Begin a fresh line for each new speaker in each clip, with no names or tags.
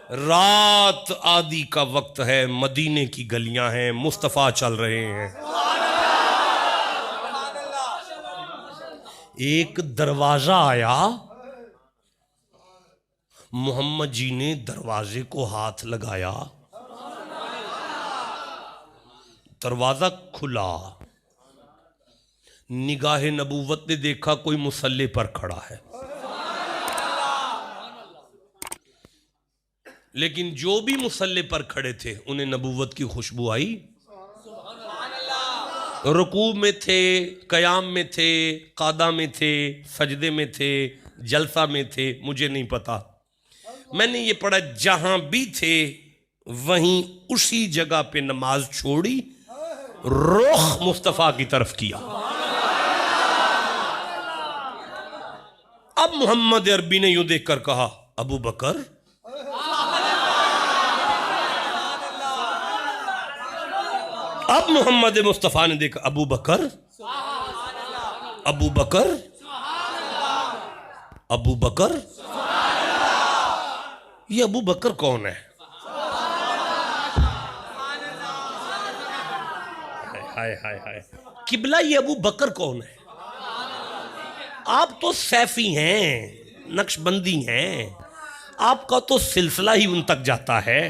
रात आदि का वक्त है, मदीने की गलियां हैं, मुस्तफ़ा चल रहे हैं। एक दरवाजा आया, मोहम्मद जी ने दरवाजे को हाथ लगाया, दरवाजा खुला, निगाहे नबूवत ने देखा कोई मुसल्ले पर खड़ा है। लेकिन जो भी मुसल्ले पर खड़े थे उन्हें नबूवत की खुशबू आई। रुकू में थे, कयाम में थे, कादा में थे, सजदे में थे, जलसा में थे, मुझे नहीं पता। मैंने ये पढ़ा जहां भी थे वहीं उसी जगह पे नमाज छोड़ी, रुख मुस्तफ़ा की तरफ किया। अब मोहम्मद अरबी ने यूं देखकर कहा, अबू बकर। अब मोहम्मद मुस्तफ़ा ने देखा, अबू बकर, अबू बकर, अबू बकर। ये अबू बकर कौन है? हाय हाय हाय, किबला ये अबू बकर कौन है? आप तो सैफी हैं, नक्शबंदी हैं, आपका तो सिलसिला ही उन तक जाता है।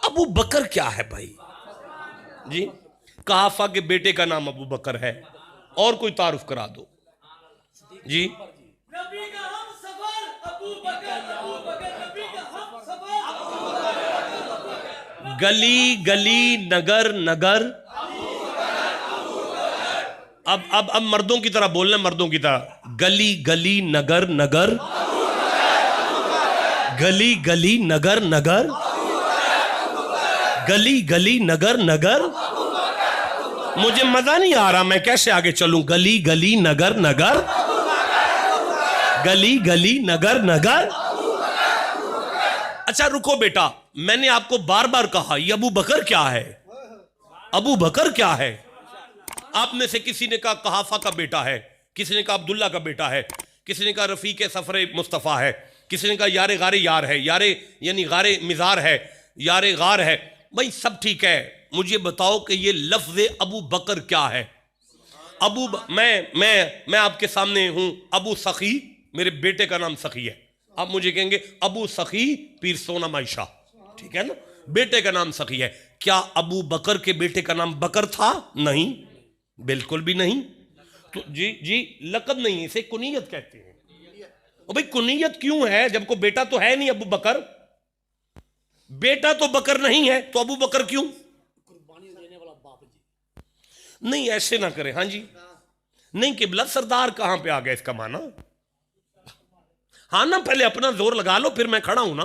अबू बकर क्या है भाई जी? कहाफा के बेटे का नाम अबू बकर है, और कोई तारुफ करा दो जी। नबी का हम सफर अबू बकर, अबू बकर नबी का हम सफर। गली गली नगर नगर, अब मर्दों की तरह बोलना, मर्दों की तरह, गली गली नगर नगर, गली गली नगर नगर, गली गली नगर नगर। मुझे मजा नहीं आ रहा, मैं कैसे आगे चलूं? गली गली नगर नगर, गली गली नगर नगर। अच्छा रुको बेटा, मैंने आपको बार बार कहा ये अबू बकर क्या है, अबू बकर क्या है? आप में से किसी ने कहा कहाफा का बेटा है, किसी ने कहा अब्दुल्ला का बेटा है, किसी ने कहा रफीक सफरे मुस्तफ़ा है, किसी ने कहा यारे गारे यार है, यारे यानी गारे मिजार है, यारे गार है। भाई सब ठीक है, मुझे बताओ कि ये लफ्ज़ अबू बकर क्या है? मैं आपके सामने हूं, अबू सखी, मेरे बेटे का नाम सखी है। आप मुझे कहेंगे अबू सखी पीर सोना माइशा, ठीक है ना, बेटे का नाम सखी है। क्या अबू बकर के बेटे का नाम बकर था? नहीं, बिल्कुल भी नहीं। तो जी लक़ब नहीं, इसे कुनियत कहते हैं। और भाई कुनियत क्यों है जब को बेटा तो है नहीं अबू बकर? बेटा तो बकर नहीं है तो अबू बकर क्यों? नहीं ऐसे ना करें। हाँ जी, नहीं किबला सरदार कहां पे आ गया इसका माना? हाँ ना, पहले अपना जोर लगा लो, फिर मैं खड़ा हूं ना।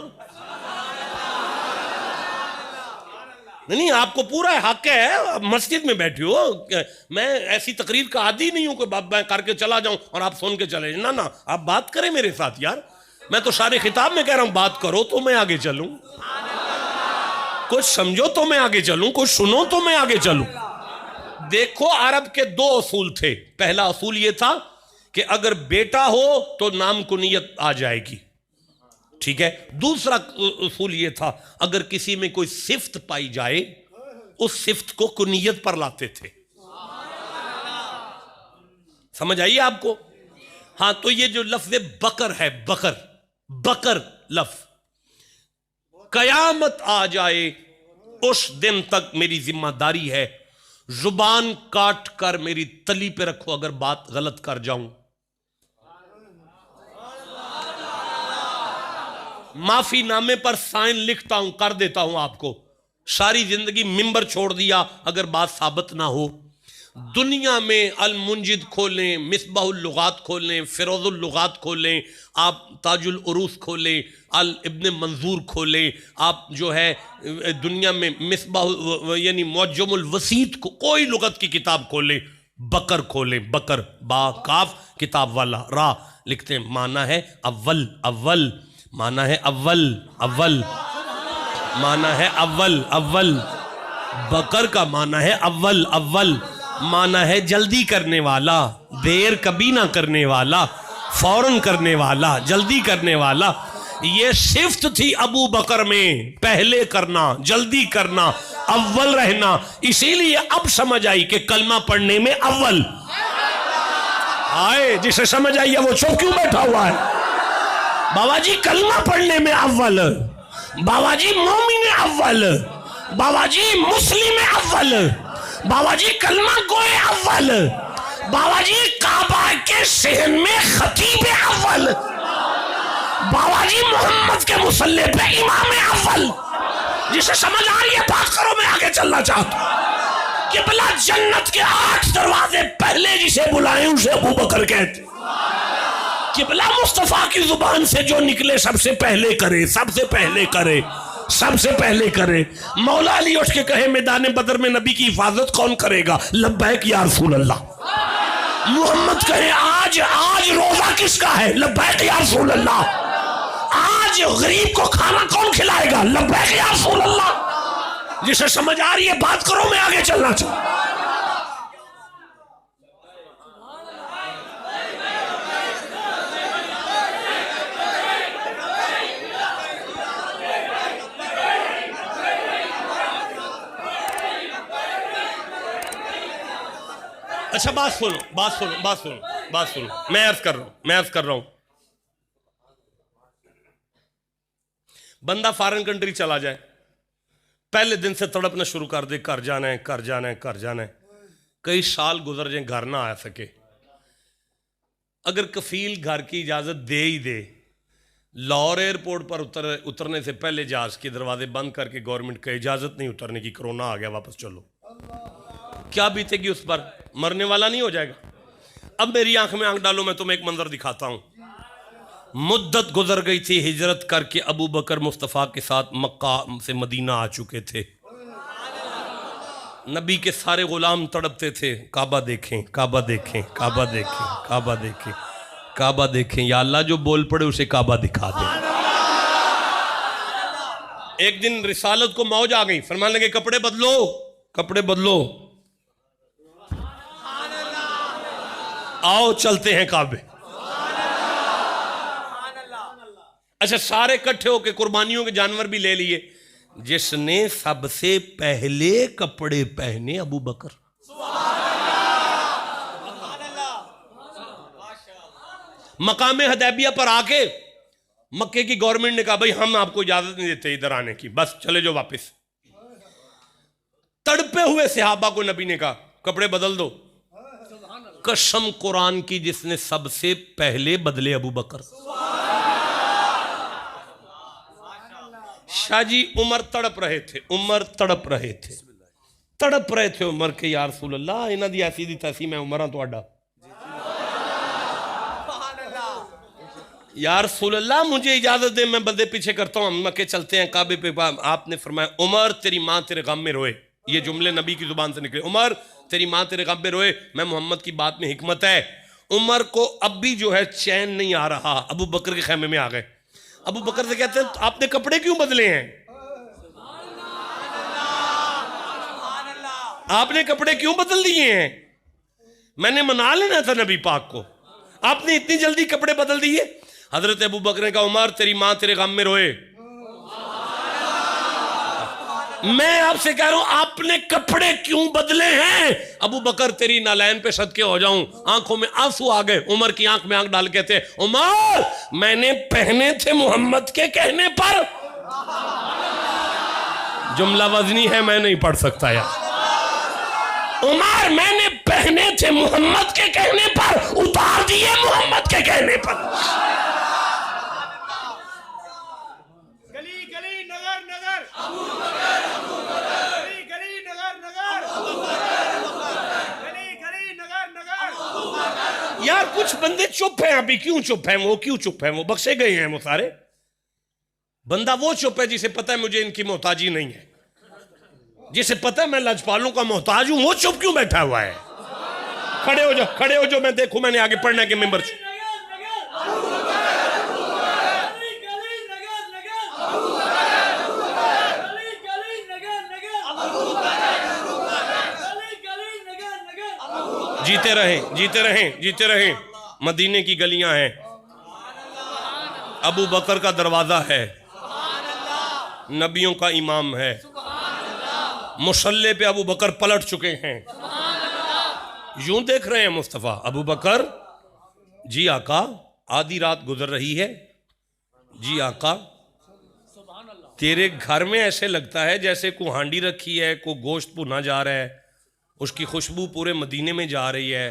नहीं आपको पूरा हक है, मस्जिद में बैठे हो, मैं ऐसी तकरीर का आदी नहीं हूं कि मैं करके चला जाऊं और आप सुन के चले। ना ना, आप बात करें मेरे साथ यार, मैं तो सारे खिताब में कह रहा हूं बात करो तो मैं आगे चलूं, कुछ समझो तो मैं आगे चलूं, कुछ सुनो तो मैं आगे चलूं। देखो अरब के दो असूल थे। पहला असूल यह था कि अगर बेटा हो तो नाम कुनियत आ जाएगी, ठीक है। दूसरा असूल यह था अगर किसी में कोई सिफ्त पाई जाए उस सिफ्त को कुनियत पर लाते थे। समझ आइए आपको? हाँ, तो ये जो लफ्ज़ बकर है, बकर बकर लफ्ज़, कयामत आ जाए उस दिन तक मेरी जिम्मेदारी है जुबान काट कर मेरी तली पे रखो अगर बात गलत कर जाऊं। माफी नामे पर साइन लिखता हूं, कर देता हूं आपको। सारी जिंदगी मिंबर छोड़ दिया अगर बात साबित ना हो। दुनिया में अल मुंजिद खोलें, मिसबाहुल लुगात खोलें, फिरोजुल लुगात खोलें, आप ताजुल उरूस खोलें, अल इब्न मंजूर खोलें, आप जो है दुनिया में मिसबाह यानी मुअज्जमुल वसीत को कोई लुगत की किताब खोलें, बकर खोलें, बकर बा काफ किताब वाला रा लिखते हैं, माना है अव्वल, अव्वल माना है अव्वल, अव्वल माना है अव्वल, अव्वल। बकर का माना है अव्वल, अव्वल माना है जल्दी करने वाला, देर कभी ना करने वाला, फौरन करने वाला, जल्दी करने वाला। ये शिफ्ट थी अबू बकर में, पहले करना, जल्दी करना, अव्वल रहना। इसीलिए अब समझ आई कि कलमा पढ़ने में अव्वल आए। जिसे समझ आई है वो चुप क्यों बैठा हुआ है? बाबा जी कलमा पढ़ने में अव्वल, बाबा जी मोमिन अव्वल, बाबा जी मुस्लिम अव्वल, बाबा जी कलमा गोए अव्वल, बाबा जी काबा के शहर में खतीब अव्वल, बाबा जी मोहम्मद के मुसल्ले पे इमाम अव्वल। जिसे समझ आ रही है बात करो, मैं आगे चलना चाहता हूं। किबला जन्नत के 8 दरवाजे पहले जिसे बुलाए उसे अबू बकर कहते। किबला मुस्तफा की जुबान से जो निकले सबसे पहले करे, सबसे पहले करे, सबसे पहले करे। मौला अली उठ के कहे मैदान बदर में नबी की हिफाजत कौन करेगा? लब्बैक या रसूल अल्लाह। मोहम्मद कहे आज आज रोजा किसका है? लब्बैक या रसूल अल्लाह। आज गरीब को खाना कौन खिलाएगा? लब्बैक या रसूल अल्लाह। जिसे समझ आ रही है बात करो, मैं आगे चलना चाहूं। अच्छा बात सुनो, बात सुनो, बात सुनो, बात सुनो। मैं अर्ज कर रहा हूं। बंदा फॉरेन कंट्री चला जाए, पहले दिन से तड़पना शुरू कर दे, घर जाना है, घर जाना है, घर जाना है। कई साल गुजर जाए, घर ना आ सके। अगर कफील घर की इजाजत दे ही दे, लाहौर एयरपोर्ट पर उतरने से पहले जहाज के दरवाजे बंद करके गवर्नमेंट का इजाजत नहीं उतरने की, कोरोना आ गया वापस चलो, क्या बीतेगी उस पर? मरने वाला नहीं हो जाएगा? अब मेरी आंख में आंख डालो, मैं तुम्हें एक मंजर दिखाता हूं। मुद्दत गुजर गई थी, हिजरत करके अबू बकर मुस्तफ़ा के साथ मक्का से मदीना आ चुके थे। नबी के सारे गुलाम तड़पते थे, काबा देखें, काबा देखें, काबा देखें, काबा देखें, काबा देखें। या अल्लाह जो बोल पड़े उसे काबा दिखा दे। एक दिन रिसालत को मौज आ गई, फरमान लगे कपड़े बदलो, कपड़े बदलो, आओ चलते हैं काबे। अच्छा सारे इकट्ठे होके कुर्बानियों के जानवर भी ले लिए। जिसने सबसे पहले कपड़े पहने अबू बकर। मकामे हदैबिया पर आके मक्के की गवर्नमेंट ने कहा भाई हम आपको इजाजत नहीं देते इधर आने की, बस चले जाओ वापस। तड़पे हुए सहाबा को नबी ने कहा कपड़े बदल दो। कसम कुरान की, जिसने सबसे पहले बदले अबू बकर। शाहजी उमर तड़प रहे थे, उमर तड़प रहे थे, तड़प रहे थे उमर के या रसूल अल्लाह इन्हां दी ऐसी दी तैसी मैं उमर हां तुहाडा। या रसूल अल्लाह मुझे इजाजत दे, मैं बंदे पीछे करता हूं, हम मक्के चलते हैं काबे पे। आपने फरमाया उमर तेरी माँ तेरे गम में रोए। ये जुमले नबी की जुबान से निकले, उमर तेरी माँ तेरे गम में रोए। मैं मोहम्मद की बात में हिकमत है। उमर को अब भी जो है चैन नहीं आ रहा, अबू बकर के खेमे में आ गए। अबू बकर से कहते हैं आपने कपड़े क्यों बदले हैं? आपने कपड़े क्यों बदल दिए हैं? मैंने मना लेना था नबी पाक को, आपने इतनी जल्दी कपड़े बदल दिए। हजरत अबू बकर ने कहा उमर तेरी माँ तेरे गम में रोए। मैं आपसे कह रहा हूं आपने कपड़े क्यों बदले हैं? अबू बकर तेरी नालैन पे सदके हो जाऊं, आंखों में आंसू आ गए। उमर की आंख में आंख डाल के थे उमर मैंने पहने थे मोहम्मद के कहने पर। जुमला वजनी है, मैं नहीं पढ़ सकता यार। उमर मैंने पहने थे मोहम्मद के कहने पर, उतार दिए मोहम्मद के कहने पर। यार कुछ बंदे चुप हैं अभी, क्यों चुप हैं वो? क्यों चुप हैं वो? बख्शे गए हैं वो सारे। बंदा वो चुप है जिसे पता है मुझे इनकी मोहताजी नहीं है, जिसे पता है मैं लजपालों का मोहताज हूं, वो चुप क्यों बैठा हुआ है? खड़े हो जाओ, खड़े हो जाओ, मैं देखूं, मैंने आगे पढ़ने के मेंबर से। जीते रहें, जीते रहें, जीते रहें। मदीने की गलियां हैं, अबू बकर का दरवाज़ा है, नबियों का इमाम है, मुसल्ले पे अबू बकर पलट चुके हैं, यूं देख रहे हैं मुस्तफ़ा अबू बकर, जी आका आधी रात गुजर रही है, जी आका तेरे घर में ऐसे लगता है जैसे कोई हांडी रखी है, कोई गोश्त भुना जा रहा है, उसकी खुशबू पूरे मदीने में जा रही है।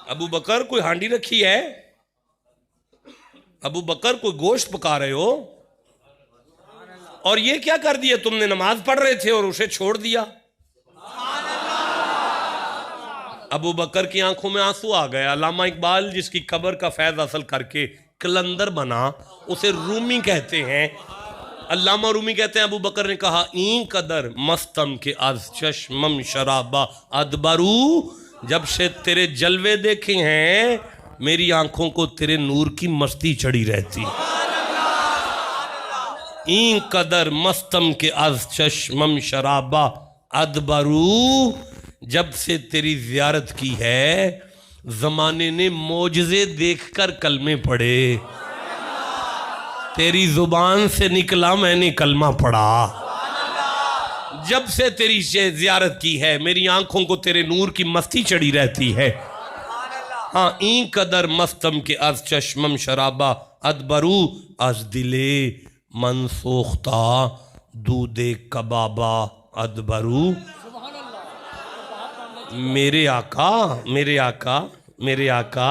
अबू बकर कोई हांडी रखी है, अबू बकर कोई गोश्त पका रहे हो, और ये क्या कर दिया तुमने, नमाज पढ़ रहे थे और उसे छोड़ दिया। अबू बकर की आंखों में आंसू आ गए। अल्लामा इकबाल जिसकी कब्र का फैज हासिल करके कलंदर बना, उसे रूमी कहते हैं, अल्लामा रूमी कहते हैं अबू बकर ने कहा ई कदर मस्तम के आज चश्मम शराबा अदबरू, जब से तेरे जलवे देखे हैं मेरी आंखों को तेरे नूर की मस्ती चढ़ी रहती। ई कदर मस्तम के आज चश्मम शराबा अदबरू, जब से तेरी ज़ियारत की है ज़माने ने मोजज़े देखकर कलमे पढ़े, तेरी ज़ुबान से निकला मैंने कलमा पढ़ा। जब से तेरी ज़ियारत की है मेरी आंखों को तेरे नूर की मस्ती चढ़ी रहती है। हाँ, ई कदर मस्तम के आज चश्मम शराबा अदबरू, आज दिले मनसोख्ता दूदे कबाबा अदबरू। मेरे आका मेरे आका मेरे आका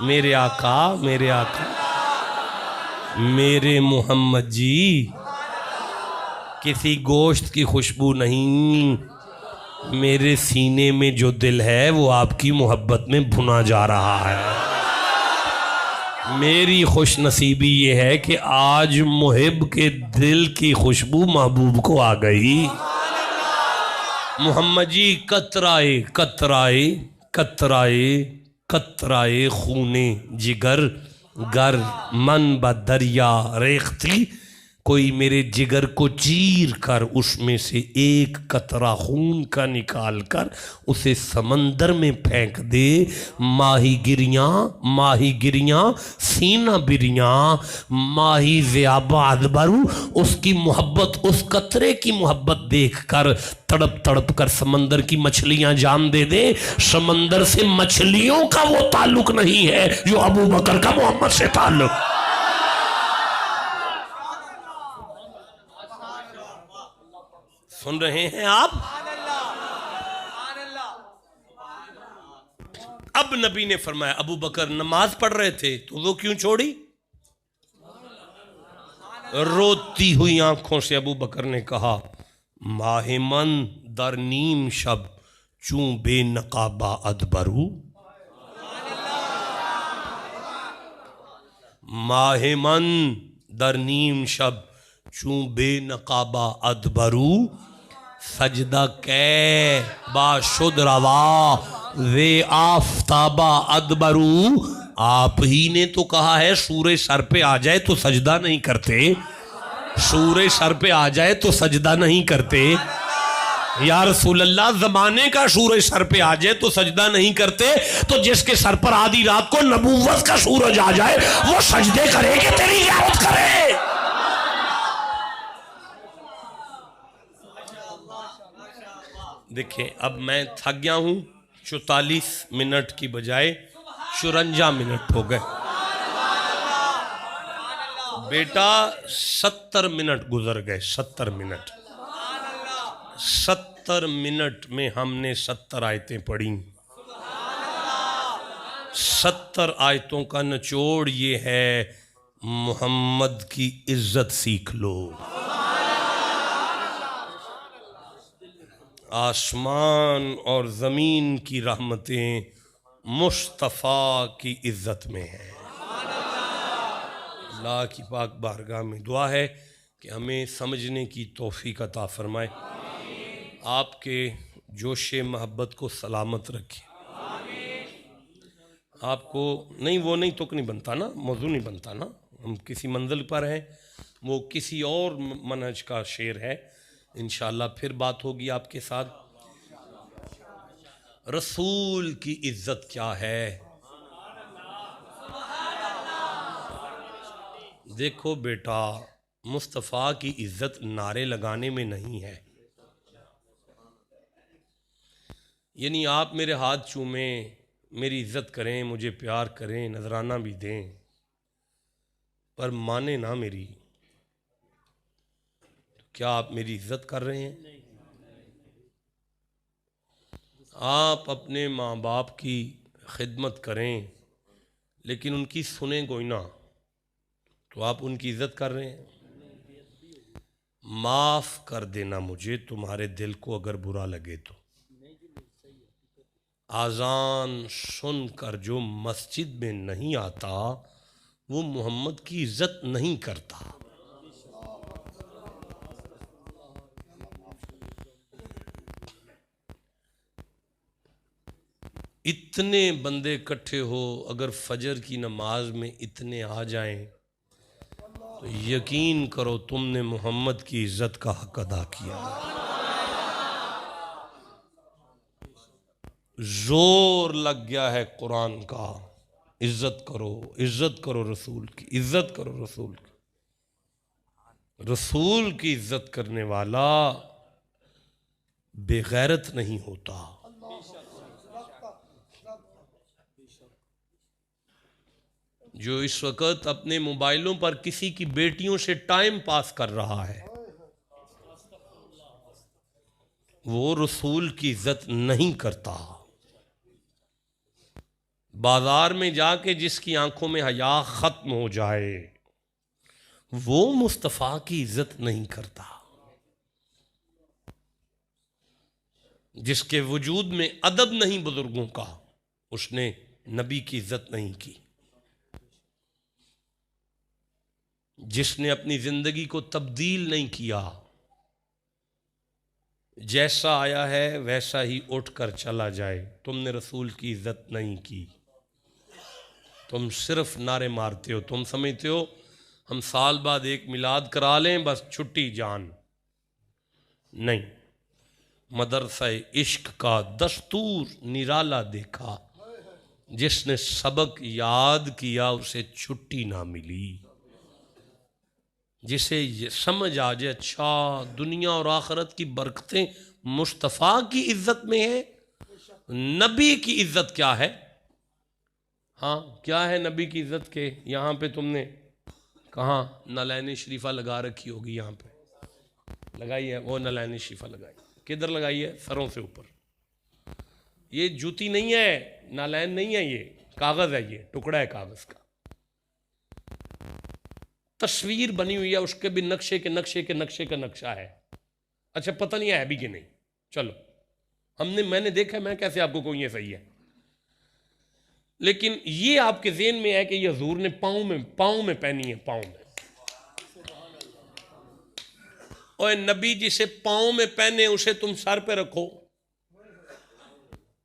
मेरे आका मेरे आका मेरे मोहम्मद जी, किसी गोश्त की खुशबू नहीं, मेरे सीने में जो दिल है वो आपकी मोहब्बत में भुना जा रहा है। मेरी खुश नसीबी ये है कि आज मुहिब के दिल की खुशबू महबूब को आ गई। मोहम्मद जी कतराए कतराए कतराए कतराए खूने जिगर गर मन ब दरिया रेखती, कोई मेरे जिगर को चीर कर उसमें से एक कतरा खून का निकाल कर उसे समंदर में फेंक दे। माही गिरियाँ सीना बिरियाँ, माही ज़ियाबा अदबरू, उसकी मोहब्बत, उस कतरे की मोहब्बत देखकर तड़प तड़प कर समंदर की मछलियां जान दे दे। समंदर से मछलियों का वो ताल्लुक नहीं है जो अबू बकर का मोहम्मद से ताल्लुक। सुन रहे हैं आप? अब नबी ने फरमाया अबू बकर नमाज पढ़ रहे थे तो वो क्यों छोड़ी? रोती हुई आंखों से अबू बकर ने कहा माहिमन दर नीम शब चूं बेनकाबा अदबरू, माहिमन दर नीम शब चूं बेनकाबा अदबरू, सजदा कै बाशुद रवा वे आफताबा अदबरू। आप ही ने तो कहा है सूरज सर पे आ जाए तो सजदा नहीं करते, सूरज सर पे आ जाए तो सजदा नहीं करते। या रसूल अल्लाह, जमाने का सूरज सर पे आ जाए तो सजदा नहीं करते, तो जिसके सर पर आधी रात को नबूवत का सूरज आ जाए वो सजदे करे कि तेरी इबादत करे? देखिए अब मैं थक गया हूं, 44 मिनट की बजाय 54 मिनट हो गए। बेटा 70 मिनट गुजर गए, 70 मिनट। 70 मिनट में हमने 70 आयतें पढ़ी। 70 आयतों का निचोड़ ये है, मोहम्मद की इज्जत सीख लो। आसमान और ज़मीन की रहमतें मुस्तफ़ा की इज़्ज़त में हैं। अल्लाह की पाक बारगाह में दुआ है कि हमें समझने की तौफ़ीक़ अता फ़रमाए, आपके जोश महब्बत को सलामत रखे। आपको नहीं वो नहीं तुक नहीं बनता ना, मौजू नहीं बनता ना, हम किसी मंजिल पर हैं, वो किसी और मनहज का शेर है। इंशाअल्लाह फिर बात होगी आपके साथ। रसूल की इज्जत क्या है? देखो बेटा, मुस्तफ़ा की इज्जत नारे लगाने में नहीं है। यानी आप मेरे हाथ चूमें, मेरी इज्जत करें, मुझे प्यार करें, नजराना भी दें, पर माने ना मेरी, तो क्या आप मेरी इज्जत कर रहे हैं? आप अपने माँ बाप की खिदमत करें लेकिन उनकी सुने कोई ना, तो आप उनकी इज्जत कर रहे हैं। माफ़ कर देना मुझे तुम्हारे दिल को अगर बुरा लगे तो। आज़ान सुनकर जो मस्जिद में नहीं आता वो मोहम्मद की इज्जत नहीं करता। इतने बंदे इकट्ठे हो, अगर फजर की नमाज में इतने आ जाएं तो यकीन करो तुमने मोहम्मद की इज्जत का हक अदा किया। जोर लग गया है कुरान का, इज्जत करो रसूल की, इज्जत करो रसूल की। रसूल की इज्जत करने वाला बेगैरत नहीं होता। जो इस वक्त अपने मोबाइलों पर किसी की बेटियों से टाइम पास कर रहा है वो रसूल की इज्जत नहीं करता। बाजार में जाके जिसकी आंखों में हया खत्म हो जाए वो मुस्तफ़ा की इज्जत नहीं करता। जिसके वजूद में अदब नहीं बुजुर्गों का, उसने नबी की इज्जत नहीं की। जिसने अपनी जिंदगी को तब्दील नहीं किया, जैसा आया है वैसा ही उठकर चला जाए, तुमने रसूल की इज्जत नहीं की। तुम सिर्फ नारे मारते हो। तुम समझते हो हम साल बाद एक मिलाद करा लें बस छुट्टी जान। नहीं, मदरसा इश्क का दस्तूर निराला देखा, जिसने सबक याद किया उसे छुट्टी ना मिली। जिसे ये समझ आ जाए अच्छा दुनिया और आखिरत की बरकतें मुस्तफ़ा की इज्जत में है, नबी की इज्जत क्या है। हाँ, क्या है नबी की इज्जत के? यहाँ पे तुमने कहाँ नलैन शरीफा लगा रखी होगी, यहाँ पे लगाई है, वो नलैन शरीफा लगाई किधर लगाई है? सरों से ऊपर। ये जूती नहीं है, नालैन नहीं है, ये कागज़ है, ये टुकड़ा है कागज़ का। तस्वीर बनी हुई है, उसके भी नक्शे के नक्शे के नक्शे का नक्शा है। अच्छा, पता नहीं है भी कि नहीं, चलो मैंने देखा, मैं कैसे आपको कहूँ ये सही है, लेकिन ये आपके ज़हन में है कि ये हजूर ने पाँव में पहनी है, पाँव में। और नबी जिसे पाँव में पहने उसे तुम सर पे रखो,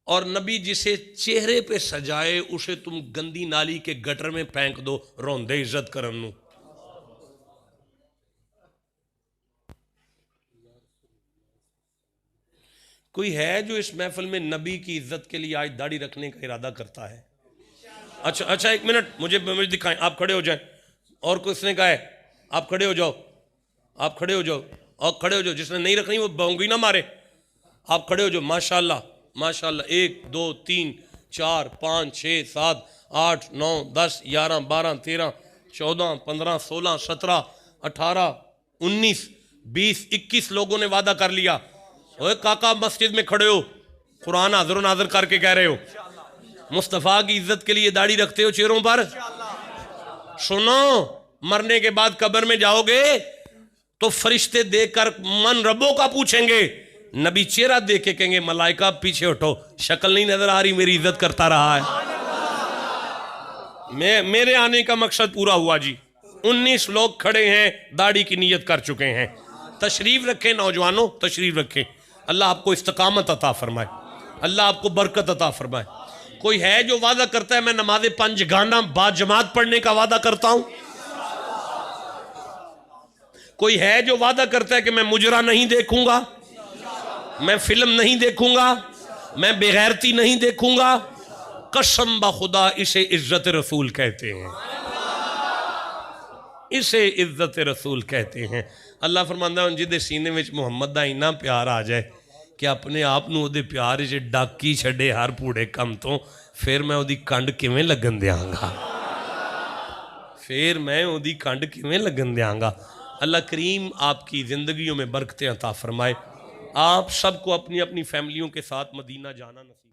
और नबी जिसे चेहरे पे सजाए उसे तुम गंदी नाली के गटर में फेंक दो, रोंदे इज्जत करन। कोई है जो इस महफिल में नबी की इज्जत के लिए आज दाढ़ी रखने का इरादा करता है? अच्छा एक मिनट, मुझे दिखाएं, आप खड़े हो जाएं। और किसने कहा है आप खड़े हो जाओ, आप खड़े हो जाओ, और खड़े हो जाओ। जिसने नहीं रखनी वो बौंगी ना मारे। आप खड़े हो जाओ, माशाल्लाह माशाल्लाह। 1 2 3 4 5 6 7 8 9 10 11 12 13 14 15 16 17 18 19 20 21 लोगों ने वादा कर लिया। ओए काका, मस्जिद में खड़े हो, कुरान हाज़िर नाज़िर करके कह रहे हो मुस्तफ़ा की इज्जत के लिए दाढ़ी रखते हो चेहरों पर। सुनो, मरने के बाद कब्र में जाओगे तो फरिश्ते देखकर मन रब्बों का पूछेंगे, नबी चेहरा देख के कहेंगे मलाइका पीछे उठो, शक्ल नहीं नजर आ रही, मेरी इज्जत करता रहा है। मेरे आने का मकसद पूरा हुआ जी। 19 लोग खड़े हैं, दाढ़ी की नीयत कर चुके हैं। तशरीफ रखें नौजवानों, तशरीफ रखें। अल्लाह आपको इस्तकामत अता फरमाए, अल्लाह आपको बरकत अता फरमाए। कोई है जो वादा करता है मैं नमाज़े 5 गाना बाद जमात पढ़ने का वादा करता हूं? कोई है जो वादा करता है कि मैं मुजरा नहीं देखूंगा, मैं फिल्म नहीं देखूंगा, मैं बेगैरती नहीं देखूंगा? कसम ब खुदा इसे इज्जत रसूल कहते हैं। इसे इज्जत रसूल कहते हैं। अल्लाह फरमांदा है जिहदे सीने में मुहम्मद दा इन्ना प्यार आ जाए कि अपने आप नूं उहदे प्यार च डाकी छड्डे हर भूड़े कम तो, फिर मैं उहदी कंड किवें लगन देंगा, फिर मैं उहदी कंड किवें लगन देंगा। अल्लाह करीम आपकी ज़िंदगियों में बरकतें अता फरमाए। आप सबको अपनी अपनी फैमिलियों के साथ मदीना जाना नसीब